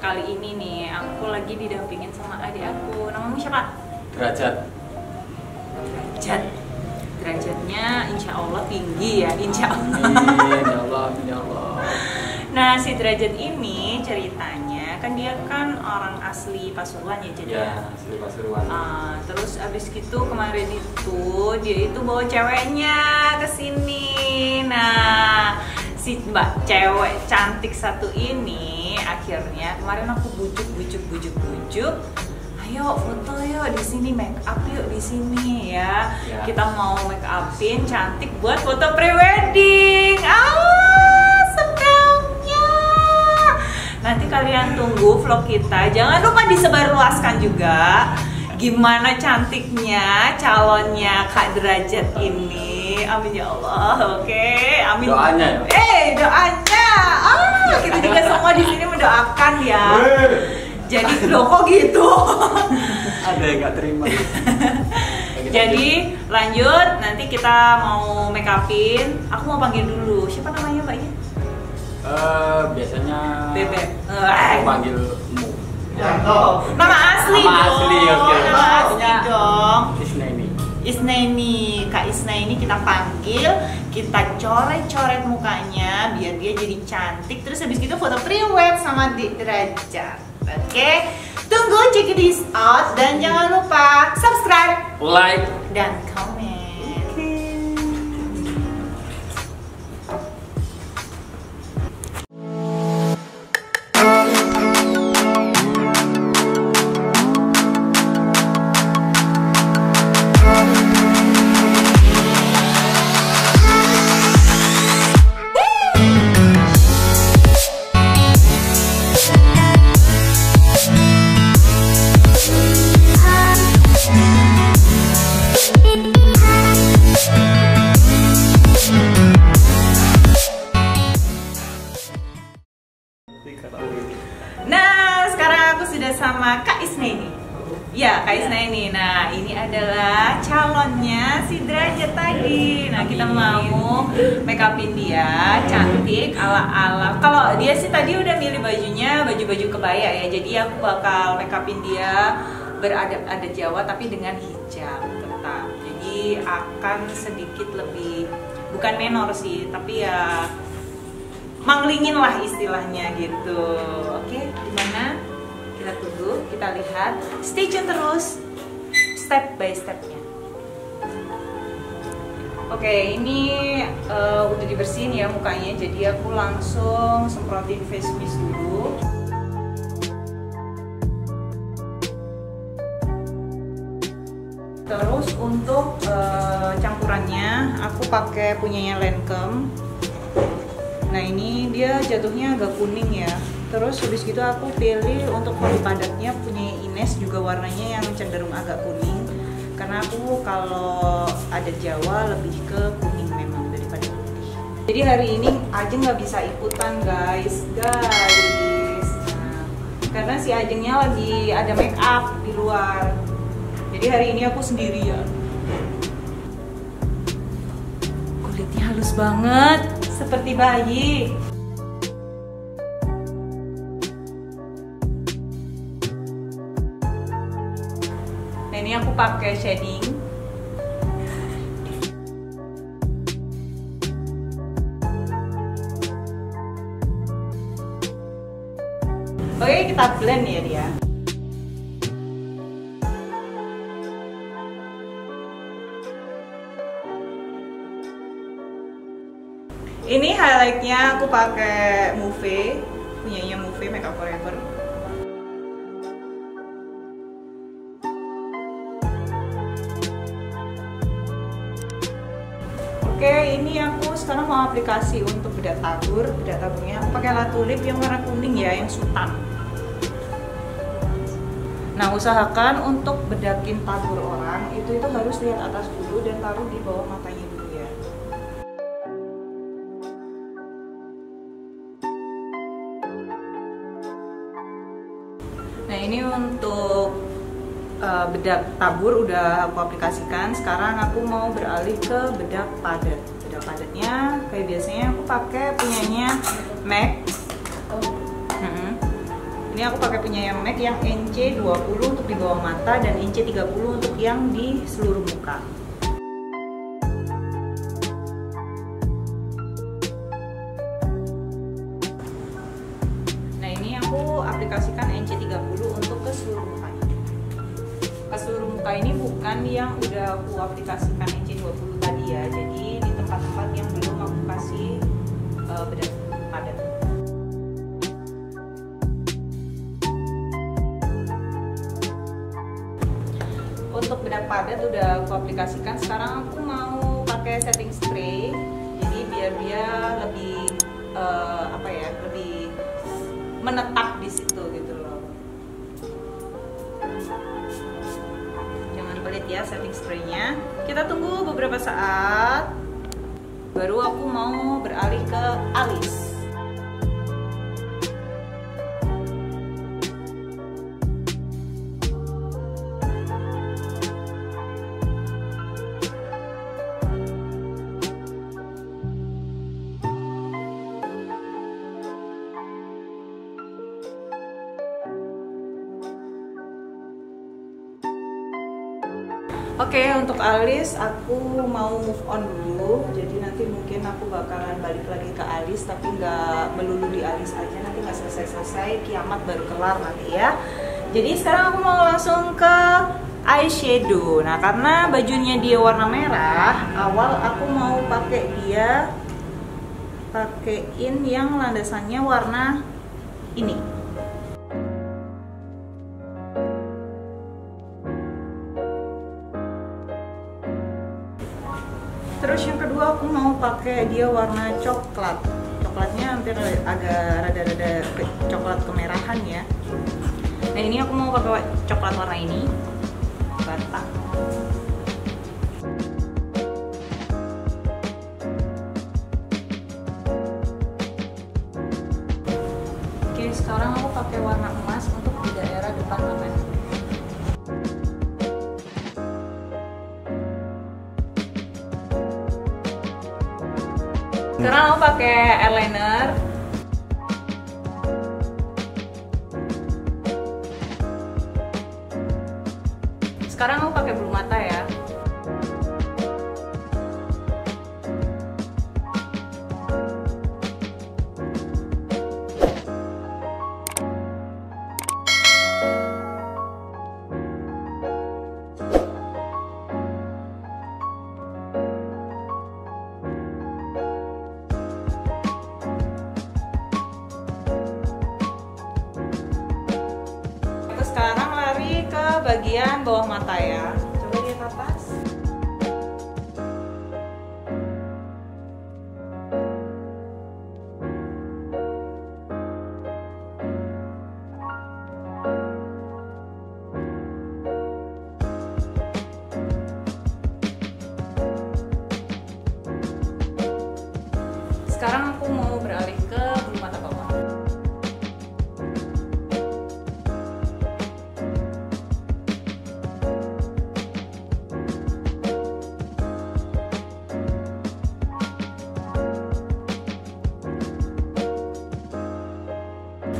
kali ini nih aku lagi didampingin sama adik aku. Namamu siapa? Derajat. Derajatnya insya Allah tinggi ya, insya Allah. Ya Allah, ya Allah. Nah, si Derajat ini ceritanya kan dia kan orang asli Pasuruan ya, jadi Ya, asli Pasuruan. Terus abis gitu kemarin itu dia itu bawa ceweknya ke sini. Nah, si mbak cewek cantik satu ini akhirnya kemarin aku bujuk. Ayo foto yuk di sini, make up yuk di sini ya. Kita mau make upin cantik buat foto prewedding. Sedapnya. Nanti kalian tunggu vlog kita. Jangan lupa disebarluaskan juga gimana cantiknya calonnya Kak Derajat ini. Amin ya Allah. Oke, amin. Doanya ya. Doanya. Kita juga semua di sini mendoakan ya. Jadi loh kok gitu. Ada yang nggak terima. Jadi lanjut, nanti kita mau make upin. Aku mau panggil dulu. Siapa namanya mbaknya? Biasanya Bebek. aku panggil Mu. Nama asli Nama dong. asli, oke. Nama asli dong. Isnaini. Kak Isna ini kita panggil, kita coret-coret mukanya biar dia jadi cantik. Terus habis itu foto pre-wed sama Derajat. Oke, tunggu check this out dan jangan lupa subscribe, Like, dan komen. Nah, sekarang aku sudah sama Kak Isna ini. Ya, Kak Isna ini. Nah, ini adalah calonnya si Derajat tadi. Nah, kita mau make upin dia cantik ala-ala. Kalau dia sih tadi udah milih bajunya, baju-baju kebaya ya. Jadi aku bakal make upin dia beradat-adat Jawa tapi dengan hijab tetap. Jadi akan sedikit lebih, bukan menor sih, tapi ya manglingin lah istilahnya gitu. Oke, gimana? Kita tunggu, kita lihat. Stay tune terus, step by stepnya. Oke, ini udah dibersihin ya mukanya. Jadi aku langsung semprotin face mist dulu. Terus untuk campurannya, aku pakai punyanya Lancome. Nah ini dia jatuhnya agak kuning ya. Terus habis gitu aku pilih untuk poli padatnya punya Ines, juga warnanya yang cenderung agak kuning. Karena aku kalau adat Jawa lebih ke kuning memang daripada putih. Jadi hari ini Ajeng nggak bisa ikutan guys. Nah, karena si Ajengnya lagi ada make up di luar. Jadi hari ini aku sendirian. Kulitnya halus banget, seperti bayi. Nah ini aku pakai shading. Oke, kita blend ya dia. Ini highlightnya aku pakai Move, punyanya Move Makeup Forever. Oke, ini aku sekarang mau aplikasi untuk bedak tabur. Bedak taburnya aku pakai alat tulip yang warna kuning ya, yang sultan. Nah, usahakan untuk bedakin tabur orang itu harus lihat atas dulu dan taruh di bawah matanya dulu ya. Nah ini untuk bedak tabur udah aku aplikasikan. Sekarang aku mau beralih ke bedak padat. Bedak padatnya kayak biasanya aku pakai punyanya MAC. Ini aku pakai punya yang MAC yang NC20 untuk di bawah mata dan NC30 untuk yang di seluruh muka. Nah, ini aku aplikasikan NC30 untuk ke seluruh muka. Ke seluruh muka ini bukan yang udah aku aplikasikan NC20 tadi ya. Jadi di tempat-tempat yang belum aku kasih bedak padat. Untuk bedak padat udah aku aplikasikan. Sekarang aku mau pakai setting spray. Jadi biar dia lebih apa ya, lebih menetap di situ gitu loh. Jangan pelit ya setting spraynya. Kita tunggu beberapa saat. Baru aku mau beralih ke alis. Oke, untuk alis aku mau move on dulu. Jadi nanti mungkin aku bakalan balik lagi ke alis, tapi nggak melulu di alis aja. Nanti nggak selesai-selesai, kiamat baru kelar nanti ya. Jadi sekarang aku mau langsung ke eyeshadow. Nah, karena bajunya dia warna merah, awal aku mau pakein yang landasannya warna ini. Terus yang kedua aku mau pakai dia warna coklat. Coklatnya hampir agak rada-rada coklat kemerahan ya. Nah, ini aku mau pakai coklat warna ini. Bata. Oke, sekarang aku pakai warna emas untuk di daerah depan mata. Sekarang aku pakai eyeliner. Sekarang aku pakai bulu mata ya. Sekarang lari ke bagian bawah mata ya. Coba lihat atas. Sekarang aku mau beralih ke bulu mata bawah.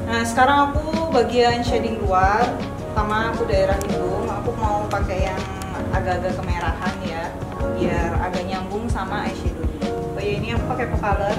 Nah, sekarang aku bagian shading luar, sama aku daerah hidung. Aku mau pakai yang agak-agak kemerahan ya, biar agak nyambung sama eyeshadow. Oh ya, ini aku pakai color.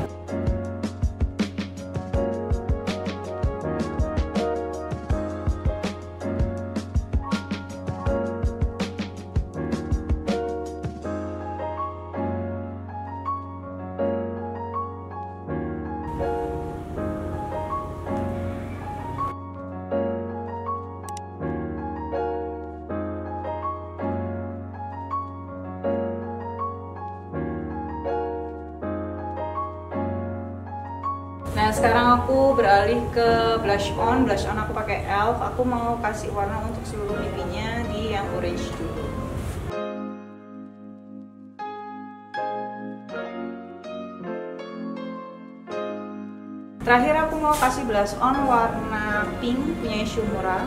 Nah, sekarang aku beralih ke blush on. Blush on aku pakai e.l.f. Aku mau kasih warna untuk seluruh pipinya di yang orange dulu. Terakhir aku mau kasih blush on warna pink punya Shumura.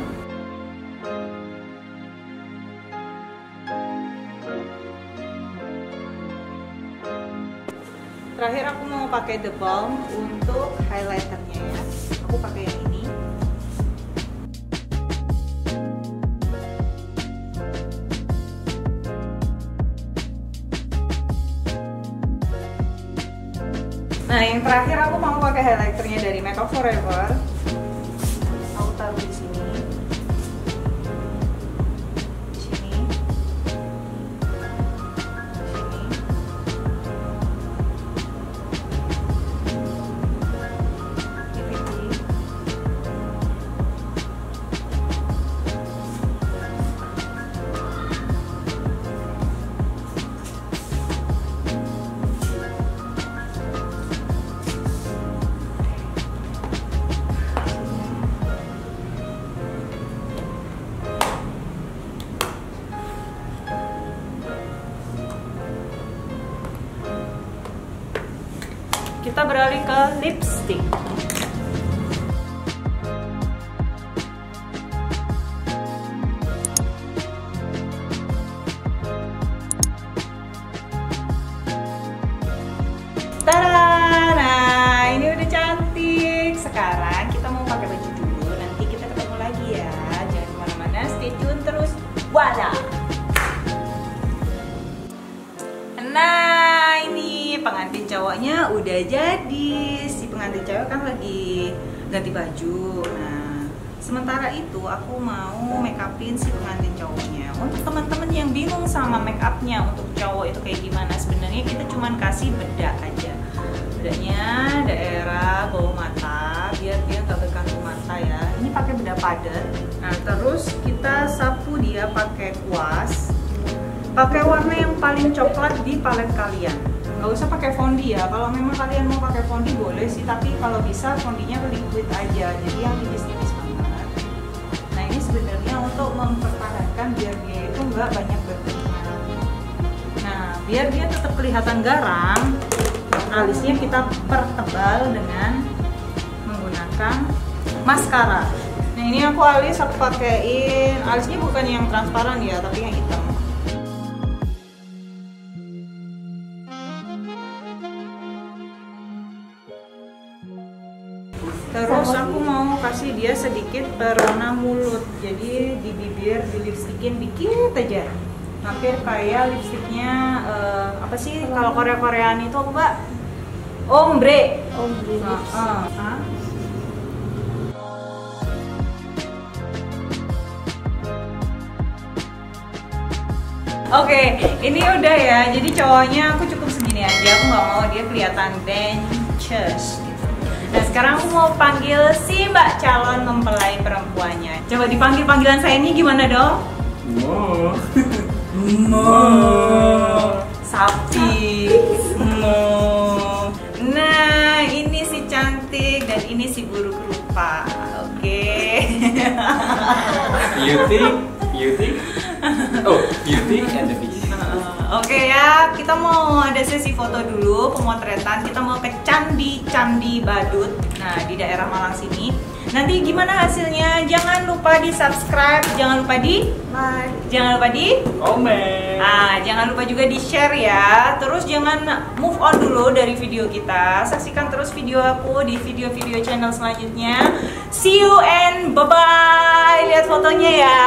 Terakhir aku mau pakai The Balm untuk highlighternya ya. Aku pakai yang ini. Nah, yang terakhir aku mau pakai highlighternya dari Makeup Forever. Aku taruh di sini. Di sini. Kita beralih ke lipstick. Tada! Nah, ini udah cantik. Sekarang kita mau pakai baju dulu. Nanti kita ketemu lagi ya. Jangan kemana-mana, stay tune terus. Wadah! Nah, ini pengantin cowoknya udah jadi. Si pengantin cowok kan lagi ganti baju. Nah, sementara itu aku mau make upin si pengantin cowoknya. Untuk teman-teman yang bingung sama make upnya untuk cowok itu kayak gimana, sebenarnya kita cuman kasih bedak aja. Bedaknya daerah bawah mata biar dia nggak berkantung mata ya. Ini pakai bedak padat. Nah, terus kita sapu dia pakai kuas. Pakai warna yang paling coklat di palet kalian. Nggak usah pakai fondi ya. Kalau memang kalian mau pakai fondi boleh sih, tapi kalau bisa fondinya liquid aja. Jadi yang tipis-tipis banget. Nah, ini sebenarnya untuk mempertahankan biar dia itu nggak banyak berkeringat. Nah, biar dia tetap kelihatan garang, alisnya kita pertebal dengan menggunakan maskara. Nah, ini aku pakein alisnya bukan yang transparan ya, tapi yang hitam. Terus aku mau kasih dia sedikit perona mulut. Jadi di bibir di lipstikin dikit aja. Hampir kayak lipstiknya apa sih kalau Korea-Koreaan itu apa, Mbak? Ombre. Oke, ini udah ya. Jadi cowoknya aku cukup segini aja. Aku nggak mau dia kelihatan benches. Nah, sekarang aku mau panggil si Mbak calon mempelai perempuannya. Coba dipanggil panggilan saya ini gimana dong? Mo. Mo. Sapi. Mo. Nah, ini si cantik dan ini si buruk rupa. Oke. Beauty. Oh, Beauty and the Beast. Oke ya, kita mau ada sesi foto dulu, pemotretan. Kita mau ke Candi Badut. Nah, di daerah Malang sini. Nanti gimana hasilnya? Jangan lupa di subscribe, jangan lupa di like, jangan lupa di komen. Jangan lupa juga di share ya. Terus jangan move on dulu dari video kita. Saksikan terus video aku di video-video channel selanjutnya. See you and bye bye. Lihat fotonya ya.